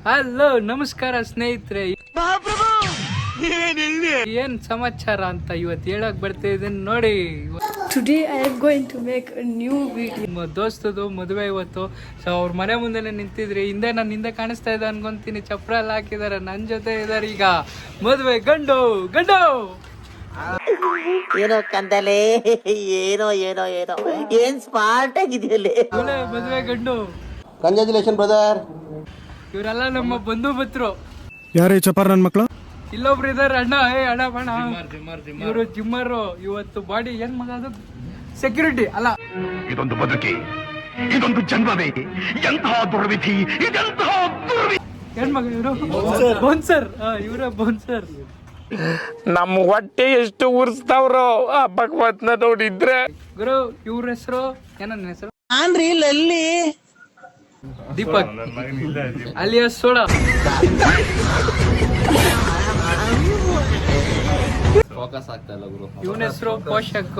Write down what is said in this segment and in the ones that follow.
Hello ನಮಸ್ಕಾರ ಸ್ನೇಹಿತರೆ, ಏನ್ ಸಮಾಚಾರ ಅಂತ ಇವತ್ತು ಹೇಳಕ್ ಬರ್ತಾ ಇದೀನಿ ನೋಡಿ. Today I am going to make a new video. ದೋಸ್ತದು ಮದುವೆ ಇವತ್ತು. ಸೊ ಅವ್ರ ಮನೆ ಮುಂದೆನೆ ನಿಂತಿದ್ರಿ, ಹಿಂದೆ ನಾನು ಹಿಂದೆ ಕಾಣಿಸ್ತಾ ಇದೆ ಅನ್ಕೊಂತೀನಿ. ಚಪ್ರ ಎಲ್ಲ ಹಾಕಿದಾರೆ, ನನ್ ಜೊತೆ ಇದಾರೆ ಈಗ ಮದುವೆ ಗಂಡು ಗಂಡು. ಏನೋ ಕಂದಲೆ, ಏನೋ ಏನೋ ಏನೋ ಏನ್ ಸ್ಮಾರ್ಟ್ ಆಗಿದೆಯಲ್ಲ. ಮದುವೆ ಗಂಡು. Congratulation brother. ಇವರೆಲ್ಲ ನಮ್ಮ ಬಂಧು ಮಿತ್ರರು. ಯಾರೇ ಚಪಾರ್ ನನ್ ಮಕ್ಳು? ಇಲ್ಲೊಬ್ರು ಇದಾರೆ ಅಣ್ಣ. ಅಣ್ಣ ಬಣ್ಣ, ಇವರು ಜಿಮ್ಮರು. ಇವತ್ತು ಬಾಡಿ ಏನ್ ಮಗ ಅದು ಸೆಕ್ಯೂರಿಟಿ ಅಲ್ಲ, ಇದೊಂದು ಬದುಕಿ, ಇದೊಂದು ಜನ್ಮವೇ, ಎಂತಹ ದುರ್ವಿಧಿ, ಇದೆಂತಹ ದುರ್ವಿಧಿ. ಏನ್ ಮಗ ಇವರು ಬೌನ್ಸರ್. ಇವರ ಬೌನ್ಸರ್. ನಮ್ಮ ಹೊಟ್ಟೆ ಎಷ್ಟು ಉರ್ಸ್ತಾವ್ರೋ ಆ ಭಗವತ್ನ ನೋಡಿದ್ರೆ. ಗುರು ಇವ್ರ ಹೆಸರು ಏನನ್ನ ಹೆಸರು? ಆನ್ರಿ ಲಲ್ಲಿ ದೀಪಕ್ ಅಲಿಯಾಸ್ ಸೋಡಾ. ಇವನ ಹೆಸರು ಪೋಷಕ್.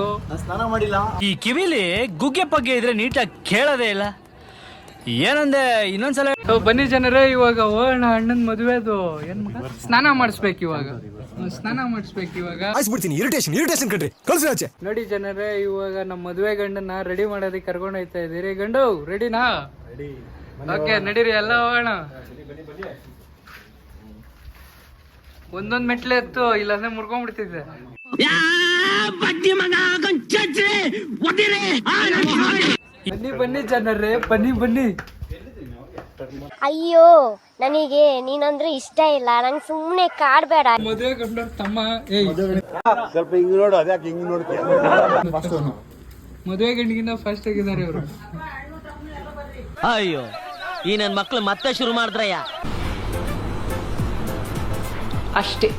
ಈ ಕಿವಿಲಿ ಗುಗ್ಗೆ ಪಗ್ಗೆ ಇದ್ರೆ ನೀಟಾಗಿ ಕೇಳೋದೇ ಇಲ್ಲ. ಏನಂದೆ ಇನ್ನೊಂದ್ಸಲ. ಬನ್ನಿ ಜನರೇ, ಇವಾಗ ಹೋಗೋಣ ಅಣ್ಣನ ಮದುವೆದು. ಏನ್ ಮಗ ಸ್ನಾನ ಮಾಡಿಸ್ಬೇಕು ಇವಾಗ, ಸ್ನಾನ ಮಾಡಿಸ್ಬೇಕು ಇವಾಗ. ಇರಿಟೇಷನ್ ಕಣ್ರಿ, ಕಳ್ಸಿ ಆಚೆ. ನೋಡಿ ಜನರೇ, ಇವಾಗ ನಮ್ಮ ಮದುವೆ ಗಂಡನ್ನ ರೆಡಿ ಮಾಡೋದಕ್ಕೆ ಕರ್ಕೊಂಡು ಹೋಗ್ತಾ ಇದೀರಿ. ಗಂಡು ರೆಡಿನಾ? ಓಕೆ ನಡೀರಿ, ಎಲ್ಲ ಹೋಗೋಣ. ಒಂದೊಂದ್ ಮೆಟ್ಲೆ ಎತ್ತು, ಇಲ್ಲಾಂದ್ರೆ ಮುರ್ಕೊಂಡ್ಬಿಡ್ತಿದ್ದೆ. ಬನ್ನಿ ಬನ್ನಿ ಜನರೇ, ಬನ್ನಿ ಬನ್ನಿ. ಅಯ್ಯೋ, ನನಗೆ ನೀನಂದ್ರೆ ಇಷ್ಟ ಇಲ್ಲ, ನಂಗೆ ಸುಮ್ಮನೆ ಕಾಡ್ಬೇಡ. ಮದುವೆ ಗಂಡವ್ರ ತಮ್ಮ. ಸ್ವಲ್ಪ ಹಿಂಗ್ ನೋಡು, ಅದ್ಯಾಕೆ ಹಿಂಗ್ ನೋಡ್ತೀಯ? ಮದುವೆ ಗಂಡಿಗಿಂತ ಫಾಸ್ಟ್ ಆಗಿದ್ದಾರೆ ಇವರು. ಅಯ್ಯೋ, ಈ ನನ್ ಮಕ್ಳು ಮತ್ತೆ ಶುರು ಮಾಡಿದ್ರಯ್ಯ. ಅಷ್ಟೇ.